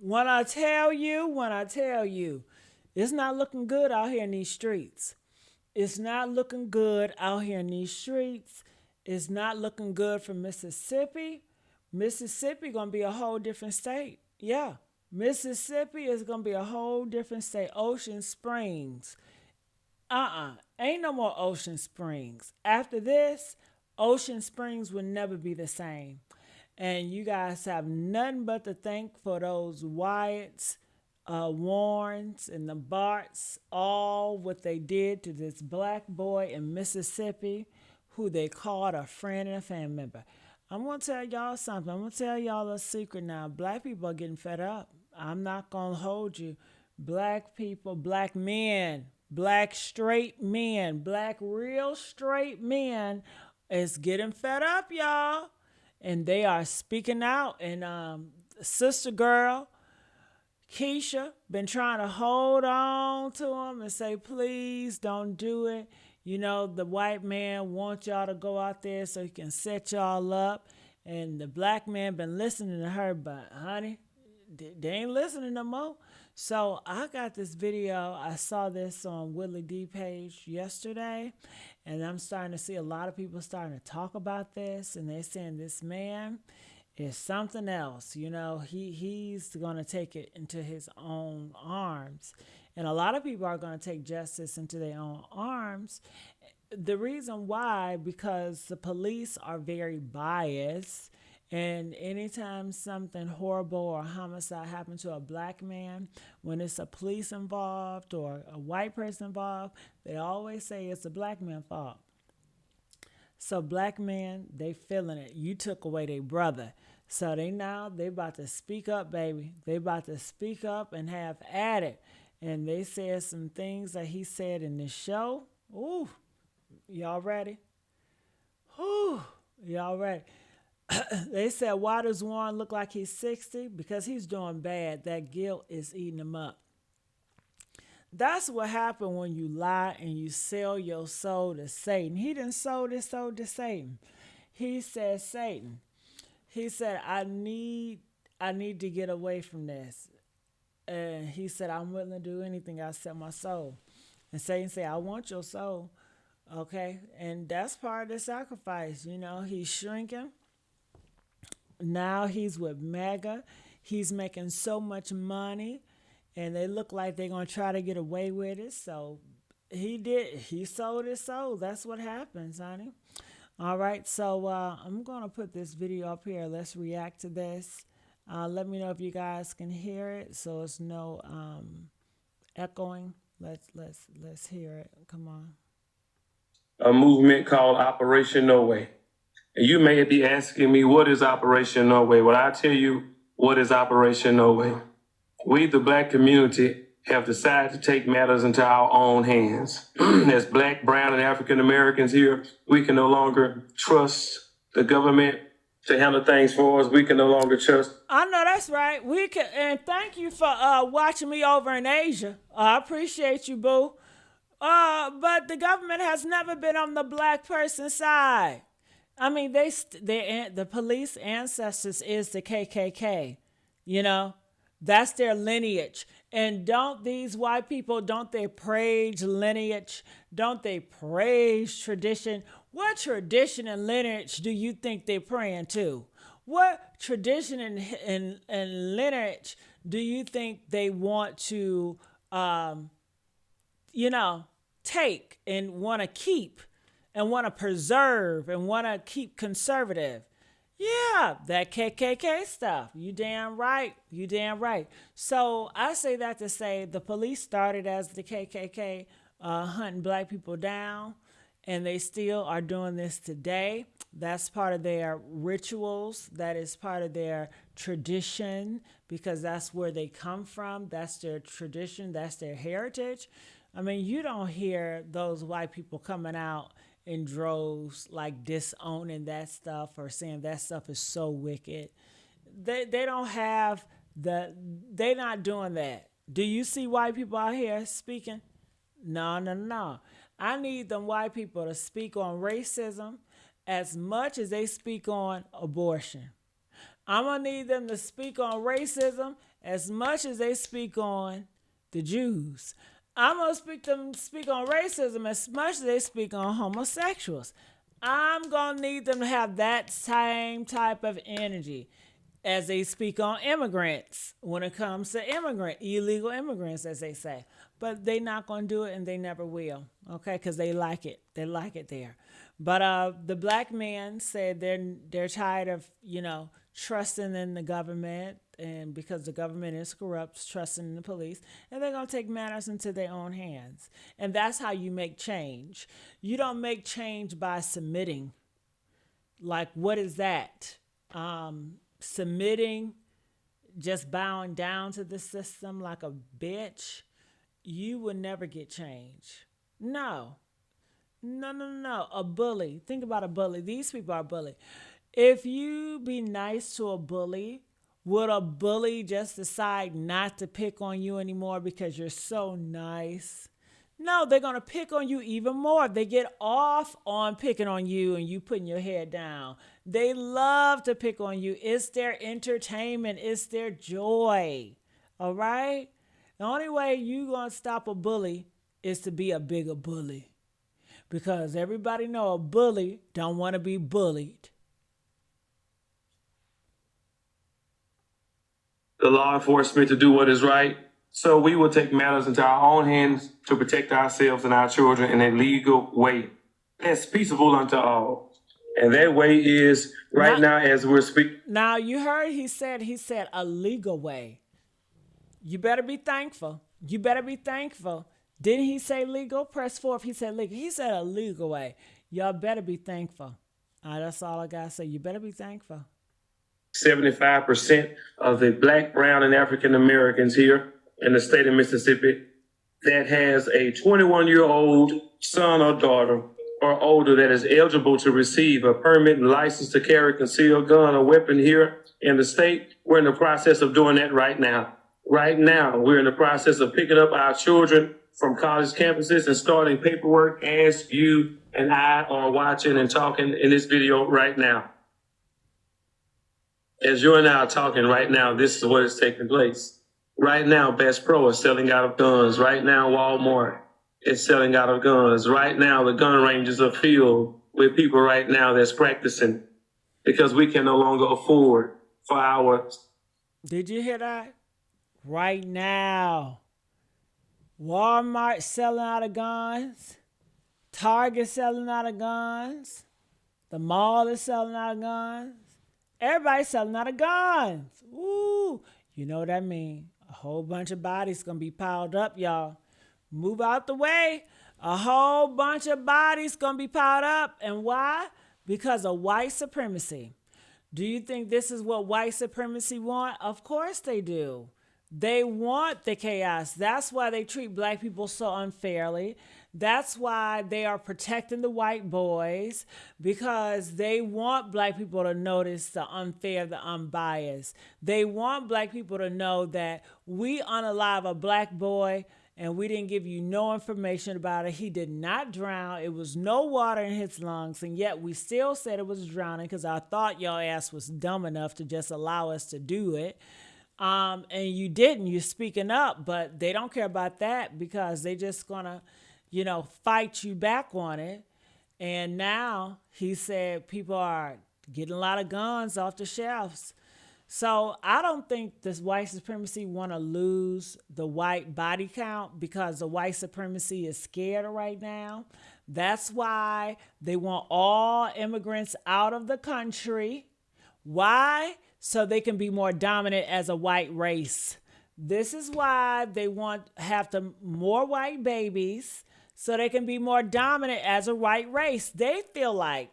when I tell you, it's not looking good out here in these streets. It's not looking good out here in these streets. It's not looking good for Mississippi. Mississippi gonna be a whole different state. Yeah. Mississippi is gonna be a whole different state. Ocean Springs. Ain't no more Ocean Springs. After this, Ocean Springs will never be the same. And you guys have nothing but to thank for those Wyatts, Warrens, and the Barts, all what they did to this black boy in Mississippi who they called a friend and a family member. I'm going to tell y'all something. I'm going to tell y'all a secret now. Black people are getting fed up. I'm not going to hold you. Black people, black men, black straight men, black real straight men is getting fed up, y'all. And they are speaking out. And Sister Girl, Keisha, been trying to hold on to him and say, please don't do it. You know, the white man wants y'all to go out there so he can set y'all up. And the black man been listening to her, but honey, they ain't listening no more. So I got this video. I saw this on Willie D page yesterday, and I'm starting to see a lot of people starting to talk about this, and they're saying this man is something else. You know, he's going to take it into his own arms. And a lot of people are going to take justice into their own arms. The reason why, because the police are very biased. And anytime something horrible or homicide happens to a black man, when it's a police involved or a white person involved, they always say it's a black man's fault. So black men, they feeling it. You took away their brother. So they about to speak up, baby. They about to speak up and have at it. And they said some things that he said in this show. Ooh, y'all ready? Ooh, y'all ready? They said, why does Warren look like he's 60? Because he's doing bad. That guilt is eating him up. That's what happened when you lie and you sell your soul to Satan. He didn't sold his soul to Satan. He said, Satan. He said, I need to get away from this. And he said, I'm willing to do anything. I sell my soul. And Satan said, I want your soul. Okay. And that's part of the sacrifice. You know, he's shrinking. Now he's with Mega. He's making so much money. And they look like they're going to try to get away with it. So he sold his soul. That's what happens, honey. All right. So I'm going to put this video up here. Let's react to this. Let me know if you guys can hear it. So it's no echoing. Let's hear it. Come on. A movement called Operation No Way. And you may be asking me, what is Operation No Way? Well, I tell you, what is Operation No Way? We, the black community, have decided to take matters into our own hands. As black, brown, and African Americans here, we can no longer trust the government to handle things for us. We can no longer trust. I know that's right. We can, and thank you for watching me over in Asia. I appreciate you, boo. But the government has never been on the black person's side. I mean, the police ancestors is the KKK. You know, that's their lineage. And don't these white people, don't they praise lineage? Don't they praise tradition? What tradition and lineage do you think they're praying to? What tradition and lineage do you think they want to, take and want to keep and want to preserve and want to keep conservative? Yeah, that KKK stuff. You damn right. You damn right. So I say that to say the police started as the KKK hunting black people down, and they still are doing this today. That's part of their rituals. That is part of their tradition because that's where they come from. That's their tradition. That's their heritage. I mean, you don't hear those white people coming out in droves like disowning that stuff or saying that stuff is so wicked. They don't have they're not doing that. Do you see white people out here speaking? No. I need them white people to speak on racism as much as they speak on abortion. I'm going to need them to speak on racism as much as they speak on the Jews. I'm going to speak on racism as much as they speak on homosexuals. I'm going to need them to have that same type of energy as they speak on immigrants when it comes to illegal immigrants, as they say. But they're not going to do it, and they never will, okay, because they like it. They like it there. But the black men said they're tired of, trusting in the government, and because the government is corrupt, trusting in the police, and they're going to take matters into their own hands. And that's how you make change. You don't make change by submitting. Like, what is that? Submitting, just bowing down to the system like a bitch, you will never get change. No. No, no, no, no. A bully. Think about a bully. These people are bully. If you be nice to a bully, would a bully just decide not to pick on you anymore because you're so nice? No, they're going to pick on you even more. They get off on picking on you and you putting your head down. They love to pick on you. It's their entertainment. It's their joy. All right? The only way you going to stop a bully is to be a bigger bully. Because everybody know a bully don't want to be bullied. The law enforcement to do what is right. So we will take matters into our own hands to protect ourselves and our children in a legal way. That's peaceable unto all. And that way is right now as we're speaking. Now you heard he said a legal way. You better be thankful. You better be thankful. Didn't he say legal? Press 4 if he said legal. He said a legal way. Y'all better be thankful. That's all I got to say. You better be thankful. 75% of the Black, brown, and African Americans here in the state of Mississippi that has a 21-year-old son or daughter or older that is eligible to receive a permit and license to carry a concealed gun or weapon here in the state. We're in the process of doing that right now. Right now, we're in the process of picking up our children from college campuses and starting paperwork as you and I are watching and talking in this video right now. As you and I are talking right now, this is what is taking place. Right now, Bass Pro is selling out of guns. Right now, Walmart is selling out of guns. Right now, the gun ranges are filled with people right now that's practicing because we can no longer afford for our... Did you hear that? Right now. Walmart selling out of guns. Target selling out of guns. The mall is selling out of guns. Everybody's selling out of guns. Ooh, you know what I mean? A whole bunch of bodies gonna be piled up, y'all. Move out the way. A whole bunch of bodies gonna be piled up. And why? Because of white supremacy. Do you think this is what white supremacy want? Of course they do. They want the chaos. That's why they treat black people so unfairly. That's why they are protecting the white boys, because they want black people to notice the unfair, the unbiased. They want black people to know that we unalive a black boy and we didn't give you no information about it. He did not drown. It was no water in his lungs, and yet we still said it was drowning because I thought y'all ass was dumb enough to just allow us to do it. And you didn't. You're speaking up, but they don't care about that because they just gonna, fight you back on it. And now he said people are getting a lot of guns off the shelves. So I don't think this white supremacy want to lose the white body count because the white supremacy is scared right now. That's why they want all immigrants out of the country. Why? So they can be more dominant as a white race. This is why they have more white babies so they can be more dominant as a white race. They feel like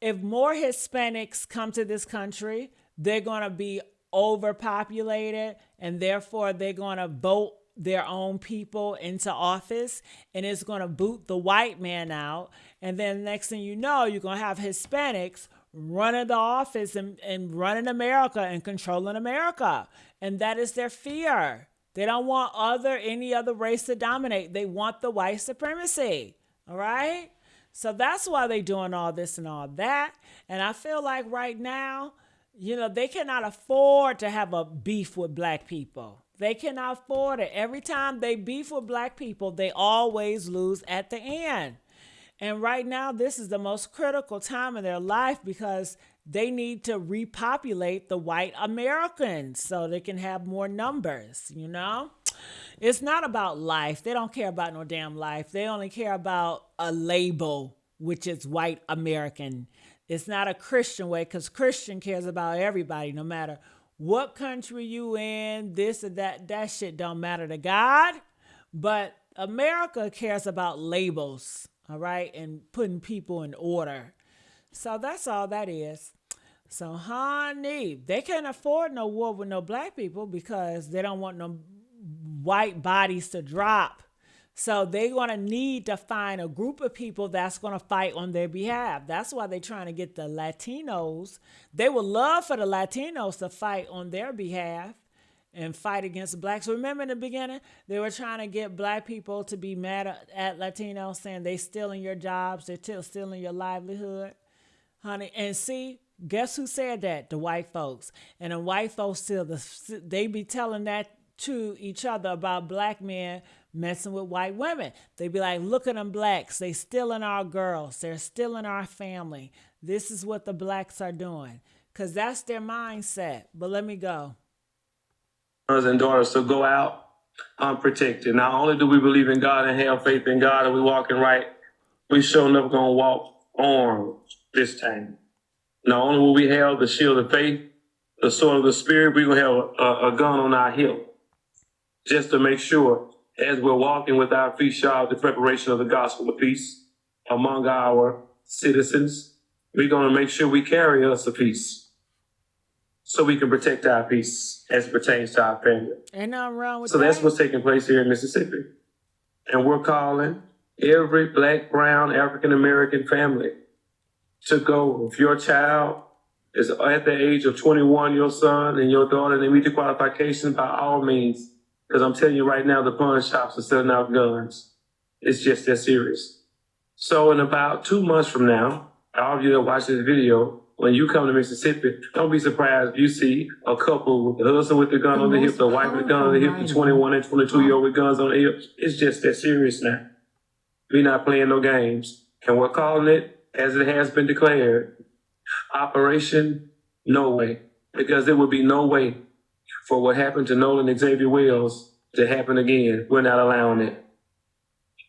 if more Hispanics come to this country, they're going to be overpopulated, and therefore they're going to vote their own people into office, and it's going to boot the white man out. And then next thing you know, you're going to have Hispanics running the office and running America and controlling America. And that is their fear. They don't want any other race to dominate. They want the white supremacy. All right? So that's why they're doing all this and all that. And I feel like right now, They cannot afford to have a beef with black people. They cannot afford it. Every time they beef with black people, they always lose at the end. And right now, this is the most critical time in their life because they need to repopulate the white Americans so they can have more numbers. It's not about life. They don't care about no damn life. They only care about a label, which is white American. It's not a Christian way because Christian cares about everybody, no matter what country you in, this or that. That shit don't matter to God. But America cares about labels, all right, and putting people in order. So that's all that is. So, honey, they can't afford no war with no black people because they don't want no white bodies to drop. So they're going to need to find a group of people that's going to fight on their behalf. That's why they're trying to get the Latinos. They would love for the Latinos to fight on their behalf and fight against blacks. Remember in the beginning, they were trying to get black people to be mad at Latinos, saying they stealing your jobs, they're stealing your livelihood, honey. And see, guess who said that? The white folks. And the white folks they be telling that to each other about black men messing with white women. They be like, look at them blacks. They stealing our girls. They're stealing our family. This is what the blacks are doing. Because that's their mindset. But let me go. Sons and daughters to go out unprotected. Not only do we believe in God and have faith in God and we walking right, we sure enough gonna walk armed this time. Not only will we have the shield of faith, the sword of the spirit, we're gonna have a gun on our hip just to make sure as we're walking with our feet shod the preparation of the gospel of peace among our citizens, we're gonna make sure we carry us a peace so we can protect our peace as it pertains to our family. Ain't nothing wrong with So that. that's what's taking place here in Mississippi. And we're calling every black, brown, African American family to go. If your child is at the age of 21, your son and your daughter, they meet the qualifications by all means. Because I'm telling you right now, the pawn shops are selling out guns. It's just that serious. So in about 2 months from now, all of you that watch this video, when you come to Mississippi, don't be surprised if you see a couple with the husband with the gun on the hip, the wife with the gun on the hip, the 21 and 22-year-old with guns on the hip. It's just that serious now. We're not playing no games. And we're calling it, as it has been declared, Operation No Way. Because there would be no way for what happened to Nolan and Xavier Wells to happen again. We're not allowing it.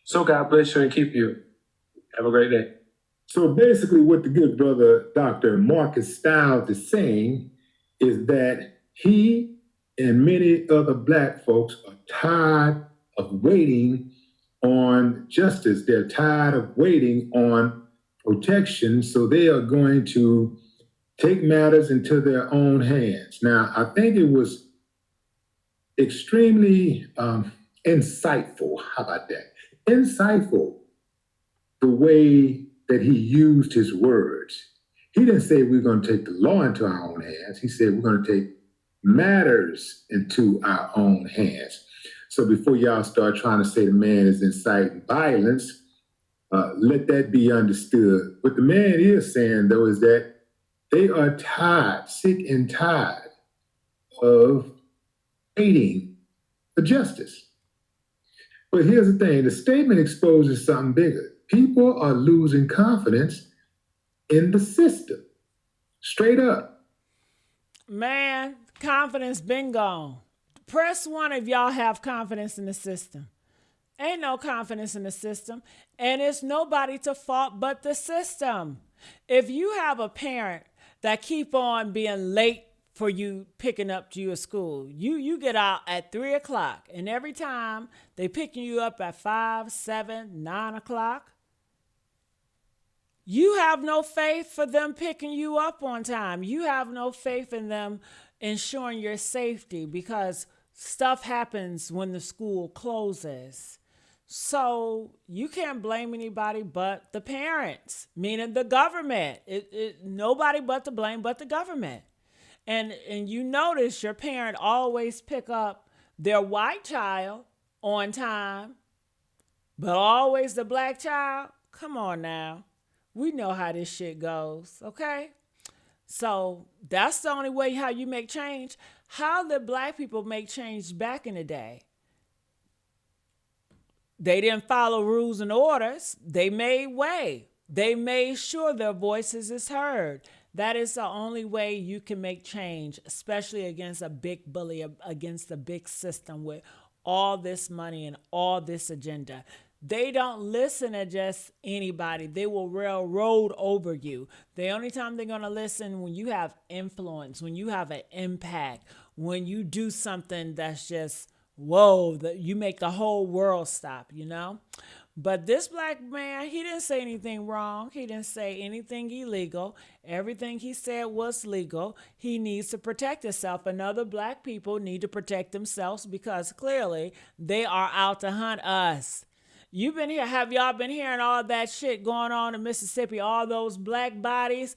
So God bless you and keep you. Have a great day. So basically what the good brother Dr. Marcus Stiles is saying is that he and many other black folks are tired of waiting on justice. They're tired of waiting on protection, so they are going to take matters into their own hands. Now, I think it was extremely insightful. How about that? Insightful, the way that he used his words. He didn't say we're going to take the law into our own hands. He said we're going to take matters into our own hands. So before y'all start trying to say the man is inciting violence, let that be understood. What the man is saying, though, is that they are tired, sick and tired of waiting for justice. But here's the thing, the statement exposes something bigger. People are losing confidence in the system. Straight up. Man, confidence been gone. Press 1 if y'all have confidence in the system. Ain't no confidence in the system. And it's nobody to fault but the system. If you have a parent that keep on being late for you picking up you at school, you get out at 3 o'clock, and every time they picking you up at 5, 7, 9 o'clock, you have no faith for them picking you up on time. You have no faith in them ensuring your safety because stuff happens when the school closes. So you can't blame anybody but the parents, meaning the government. Nobody but to blame but the government. And you notice your parent always pick up their white child on time, but always the black child. Come on now. We know how this shit goes, okay? So that's the only way how you make change. How did black people make change back in the day? They didn't follow rules and orders. They made way. They made sure their voices is heard. That is the only way you can make change, especially against a big bully, against a big system with all this money and all this agenda. They don't listen to just anybody. They will railroad over you. The only time they're going to listen when you have influence, when you have an impact, when you do something that's just, whoa, that you make the whole world stop, you know? But this black man, he didn't say anything wrong. He didn't say anything illegal. Everything he said was legal. He needs to protect himself, and other black people need to protect themselves because clearly they are out to hunt us. You've been here. Have y'all been hearing all that shit going on in Mississippi? All those black bodies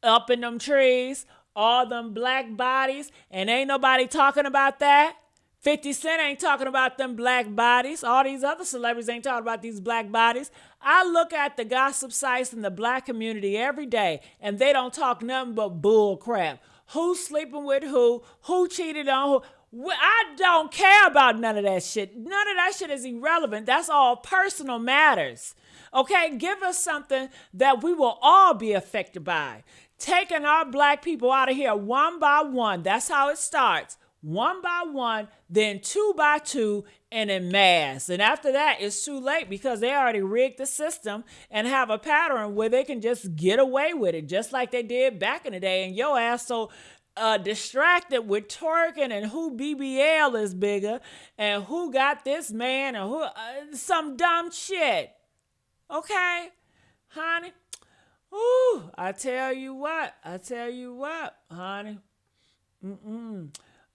up in them trees, all them black bodies, and ain't nobody talking about that? 50 Cent ain't talking about them black bodies. All these other celebrities ain't talking about these black bodies. I look at the gossip sites in the black community every day, and they don't talk nothing but bull crap. Who's sleeping with who? Who cheated on who? I don't care about none of that shit. None of that shit is irrelevant. That's all personal matters. Okay, give us something that we will all be affected by. Taking our black people out of here one by one. That's how it starts. One by one, then two by two, and in mass. And after that, it's too late because they already rigged the system and have a pattern where they can just get away with it, just like they did back in the day. And your ass so distracted with twerking and who BBL is bigger and who got this man and who some dumb shit. Okay, honey. Ooh, I tell you what, honey.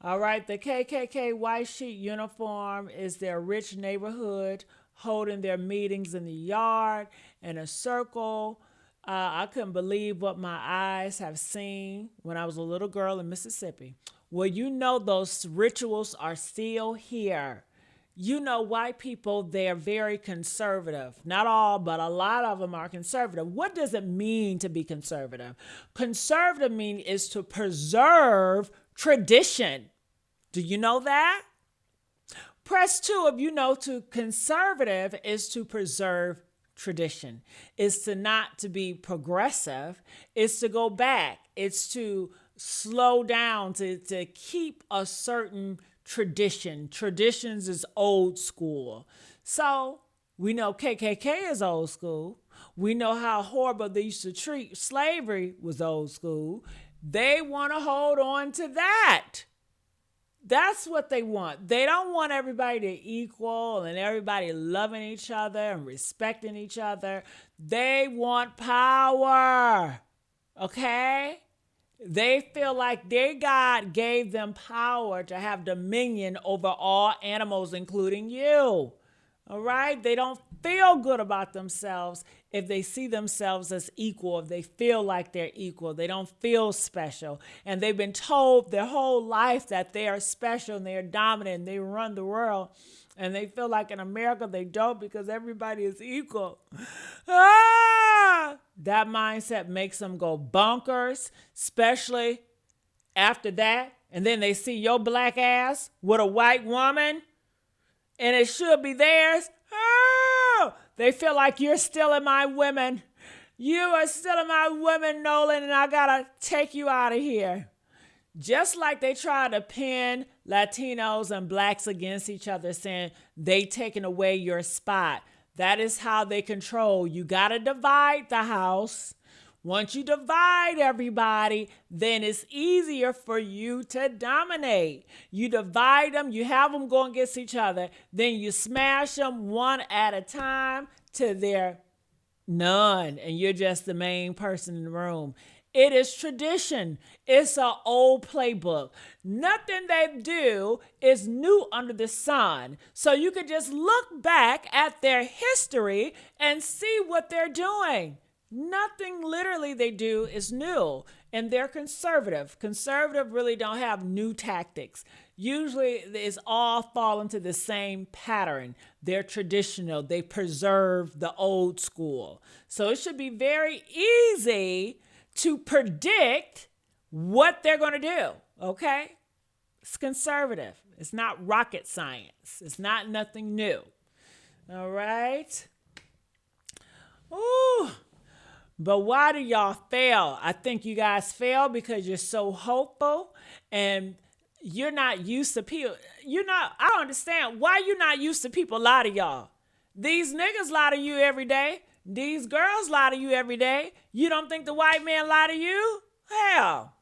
All right, the KKK white sheet uniform is their rich neighborhood holding their meetings in the yard in a circle. I couldn't believe what my eyes have seen when I was a little girl in Mississippi. Well, you know those rituals are still here. You know, white people, they're very conservative. Not all, but a lot of them are conservative. What does it mean to be conservative? Conservative mean is to preserve tradition. Do you know that? Press 2 if you know to conservative is to preserve tradition. It's to not to be progressive. It's to go back. It's to slow down, to keep a certain tradition. Traditions is old school. So we know KKK is old school. We know how horrible they used to treat slavery was old school. They want to hold on to that. That's what they want. They don't want everybody to equal and everybody loving each other and respecting each other. They want power. Okay? They feel like their God gave them power to have dominion over all animals, including you. All right? They don't feel good about themselves if they see themselves as equal, if they feel like they're equal. They don't feel special. And they've been told their whole life that they are special and they are dominant and they run the world. And they feel like in America they don't because everybody is equal. That mindset makes them go bonkers, especially after that. And then they see your black ass with a white woman and it should be theirs. They feel like you're stealing my women. You are stealing my women, Nolan, and I gotta take you out of here. Just like they try to pin Latinos and blacks against each other, saying they taking away your spot. That is how they control. You gotta divide the house. Once you divide everybody, then it's easier for you to dominate. You divide them, you have them go against each other, then you smash them one at a time to their none, and you're just the main person in the room. It is tradition. It's an old playbook. Nothing they do is new under the sun. So you could just look back at their history and see what they're doing. Nothing literally they do is new, and they're conservative. Conservative really don't have new tactics. Usually it's all fall into the same pattern. They're traditional. They preserve the old school. So it should be very easy to predict what they're going to do. Okay? It's conservative. It's not rocket science. It's not nothing new. All right? Ooh. But why do y'all fail? I think you guys fail because you're so hopeful and you're not used to people. I don't understand why you're not used to people lie to y'all. These niggas lie to you every day. These girls lie to you every day. You don't think the white man lie to you? Hell.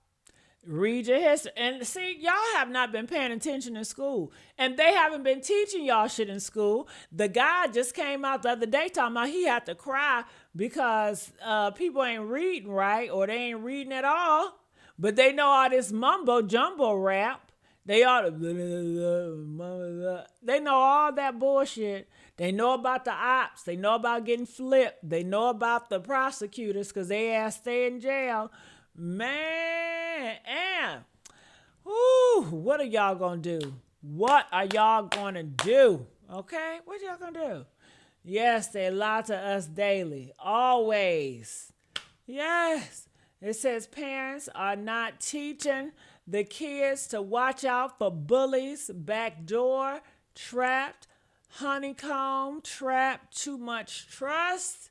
Read your history. And see, y'all have not been paying attention in school. And they haven't been teaching y'all shit in school. The guy just came out the other day talking about he had to cry because people ain't reading right or they ain't reading at all. But they know all this mumbo jumbo rap. They all they know all that bullshit. They know about the ops. They know about getting flipped. They know about the prosecutors because they ass stay in jail. Man, and what are y'all gonna do? What are y'all gonna do? Okay, what y'all gonna do? Yes, they lie to us daily, always. Yes, it says parents are not teaching the kids to watch out for bullies, backdoor, trapped, honeycomb, trapped, too much trust.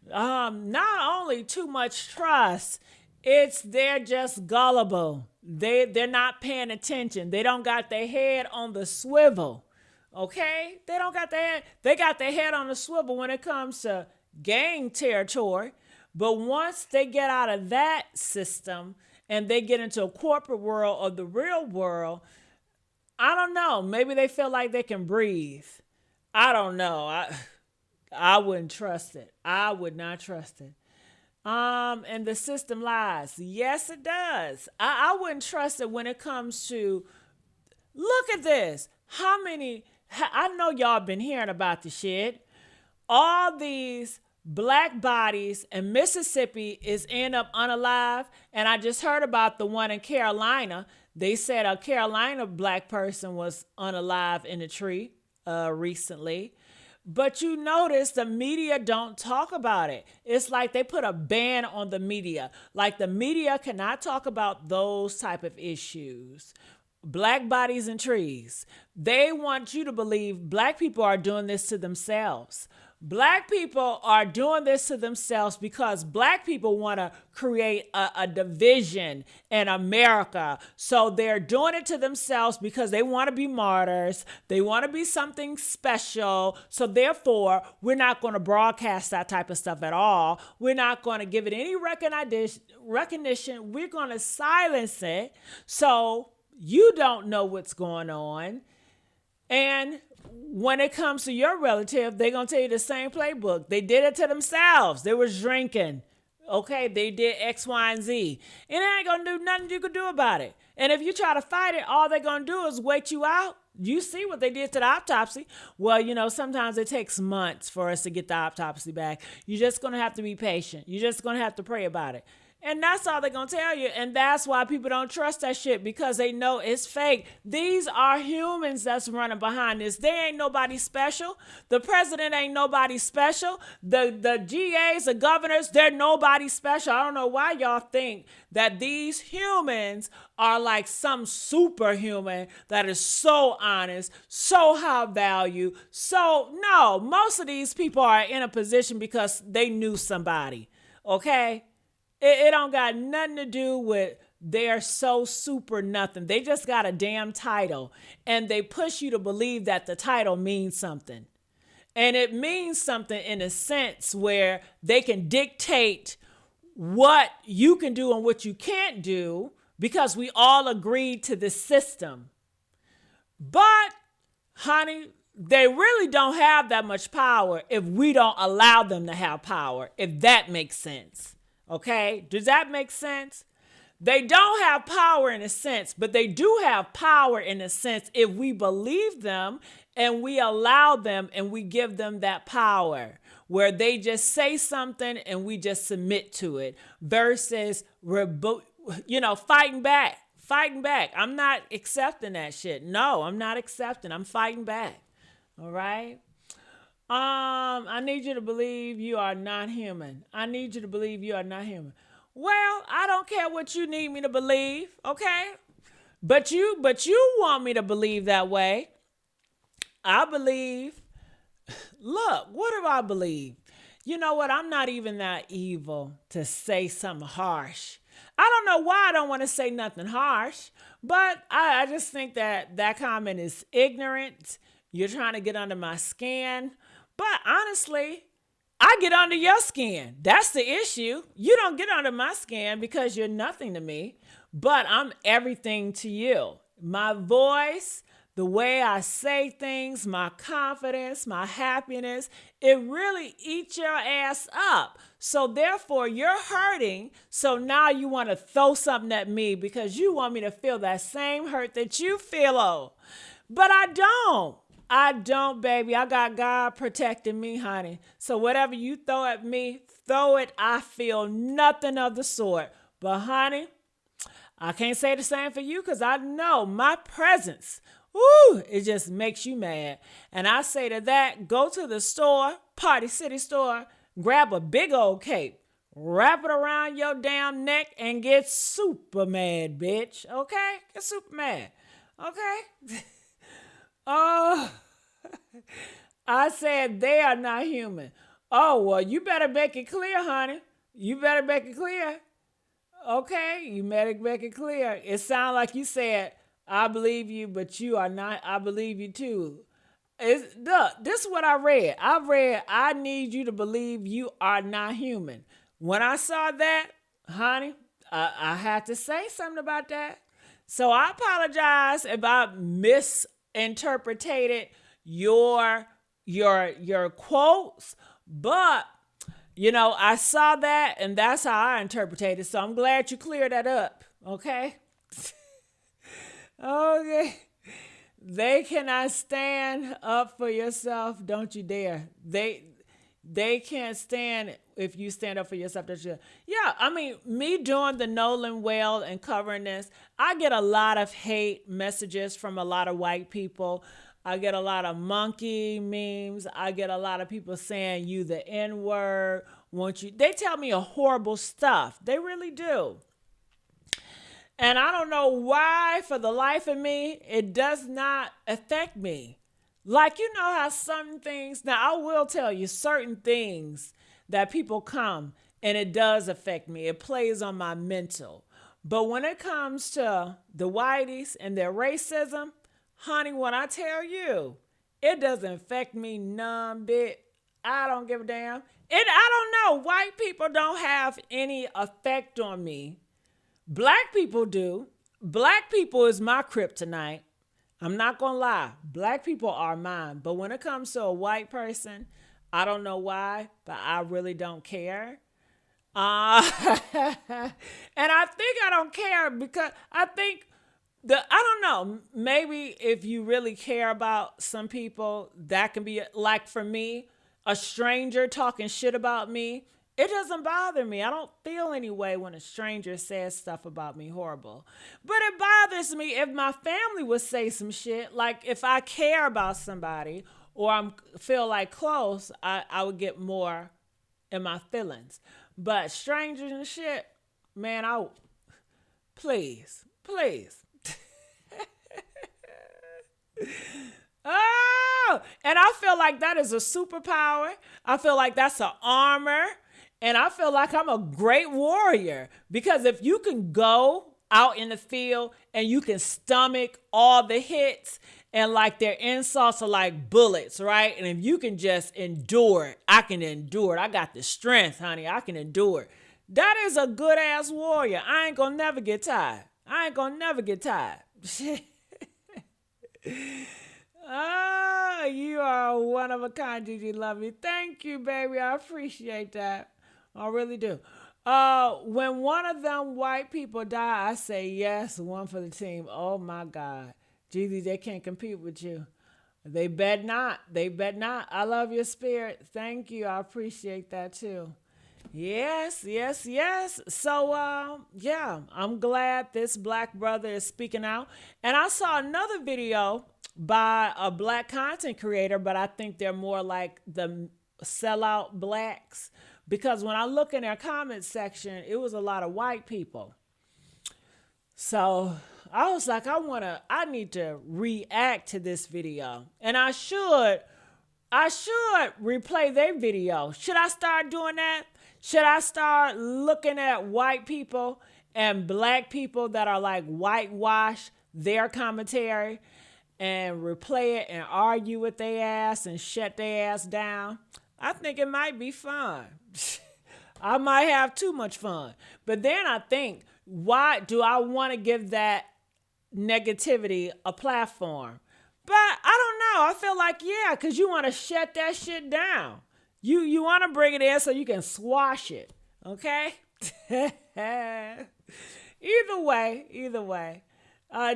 Not only too much trust, they're just gullible. They're not paying attention. They don't got their head on the swivel. Okay? They got their head on the swivel when it comes to gang territory. But once they get out of that system and they get into a corporate world or the real world, I don't know. Maybe they feel like they can breathe. I don't know. I wouldn't trust it. I would not trust it. And the system lies. Yes, it does. I wouldn't trust it when it comes to, look at this. I know y'all been hearing about the shit. All these black bodies in Mississippi is end up unalive. And I just heard about the one in Carolina. They said a Carolina black person was unalive in a tree recently. But you notice the media don't talk about it. It's like they put a ban on the media. Like the media cannot talk about those type of issues. Black bodies in trees. They want you to believe black people are doing this to themselves. Black people are doing this to themselves because black people want to create a division in America. So they're doing it to themselves because they want to be martyrs. They want to be something special. So therefore, we're not going to broadcast that type of stuff at all. We're not going to give it any recognition. We're going to silence it. So you don't know what's going on. And when it comes to your relative, they're going to tell you the same playbook. They did it to themselves. They was drinking. Okay, they did X, Y, and Z. And it ain't going to do nothing you can do about it. And if you try to fight it, all they're going to do is wait you out. You see what they did to the autopsy. Well, sometimes it takes months for us to get the autopsy back. You're just going to have to be patient. You're just going to have to pray about it. And that's all they're going to tell you. And that's why people don't trust that shit, because they know it's fake. These are humans that's running behind this. They ain't nobody special. The president ain't nobody special. The GAs, the governors, they're nobody special. I don't know why y'all think that these humans are like some superhuman that is so honest, so high value. So no, most of these people are in a position because they knew somebody. Okay? It don't got nothing to do with they're so super nothing. They just got a damn title, and they push you to believe that the title means something. And it means something in a sense where they can dictate what you can do and what you can't do because we all agreed to the system. But, honey, they really don't have that much power if we don't allow them to have power, if that makes sense. Okay, does that make sense? They don't have power in a sense, but they do have power in a sense if we believe them and we allow them and we give them that power where they just say something and we just submit to it versus, fighting back. I'm not accepting that shit. No, I'm not accepting. I'm fighting back. All right. I need you to believe you are not human. I need you to believe you are not human. Well, I don't care what you need me to believe, okay? But you want me to believe that way. I believe. Look, what do I believe? You know what? I'm not even that evil to say something harsh. I don't know why I don't want to say nothing harsh, but I just think that that comment is ignorant. You're trying to get under my skin. But honestly, I get under your skin. That's the issue. You don't get under my skin because you're nothing to me, but I'm everything to you. My voice, the way I say things, my confidence, my happiness, it really eats your ass up. So therefore, you're hurting. So now you want to throw something at me because you want me to feel that same hurt that you feel. Oh, but I don't. I don't, baby. I got God protecting me, honey. So whatever you throw at me, throw it. I feel nothing of the sort. But honey, I can't say the same for you because I know my presence, woo, it just makes you mad. And I say to that, go to the store, Party City store, grab a big old cape, wrap it around your damn neck, and get super mad, bitch. Okay? Get super mad. Okay? Oh, I said they are not human. Oh, well, you better make it clear, honey. You better make it clear. Okay, you better make it clear. It sounds like you said, I believe you, but you are not. I believe you too. Look, this is what I read. I read, I need you to believe you are not human. When I saw that, honey, I had to say something about that. So I apologize if I misinterpreted your quotes, but I saw that and that's how I interpreted it. So I'm glad you cleared that up. Okay. Okay. They cannot stand up for yourself. Don't you dare. They can't stand if you stand up for yourself. Yeah, I mean, me doing the Nolan well and covering this, I get a lot of hate messages from a lot of white people. I get a lot of monkey memes. I get a lot of people saying you the N-word. They tell me a horrible stuff. They really do. And I don't know why, for the life of me, it does not affect me. Like, you know how some things, now I will tell you certain things that people come and it does affect me. It plays on my mental. But when it comes to the whiteys and their racism, honey, when I tell you, it doesn't affect me none bit. I don't give a damn. I don't know. White people don't have any effect on me. Black people do. Black people is my kryptonite. I'm not going to lie. Black people are mine. But when it comes to a white person, I don't know why, but I really don't care. And I think I don't care because I think I don't know, maybe if you really care about some people, that can be like for me, a stranger talking shit about me. It doesn't bother me. I don't feel any way when a stranger says stuff about me horrible. But it bothers me if my family would say some shit. Like if I care about somebody or I feel like close, I would get more in my feelings. But strangers and shit, man, please. Oh, and I feel like that is a superpower. I feel like that's an armor. And I feel like I'm a great warrior because if you can go out in the field and you can stomach all the hits and like their insults are like bullets, right? And if you can just endure it, I can endure it. I got the strength, honey. I can endure it. That is a good ass warrior. I ain't gonna never get tired. Oh, you are one of a kind, Gigi. Love me. Thank you, baby. I appreciate that. I really do. When one of them white people die, I say yes, one for the team. Oh my God. Gigi, they can't compete with you. They bet not. I love your spirit. Thank you. I appreciate that too. Yes. So, yeah, I'm glad this black brother is speaking out. And I saw another video by a black content creator, but I think they're more like the sellout blacks. because when I look in their comment section, it was a lot of white people. So I was like, I need to react to this video. And I should replay their video. Should I start doing that? Should I start looking at white people and black people that are like whitewash their commentary and replay it and argue with their ass and shut their ass down? I think it might be fun. I might have too much fun. But then I think, why do I want to give that negativity a platform? But I don't know. I feel like, yeah, because you want to shut that shit down. You want to bring it in so you can swash it. Okay? Either way.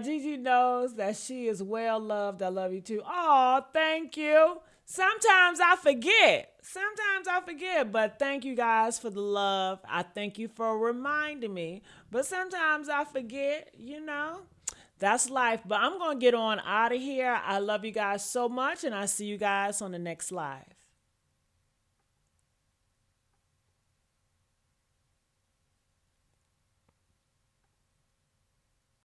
Gigi knows that she is well loved. I love you too. Oh, thank you. Sometimes I forget, but thank you guys for the love. I thank you for reminding me. But sometimes I forget, That's life. But I'm going to get on out of here. I love you guys so much, and I'll see you guys on the next live.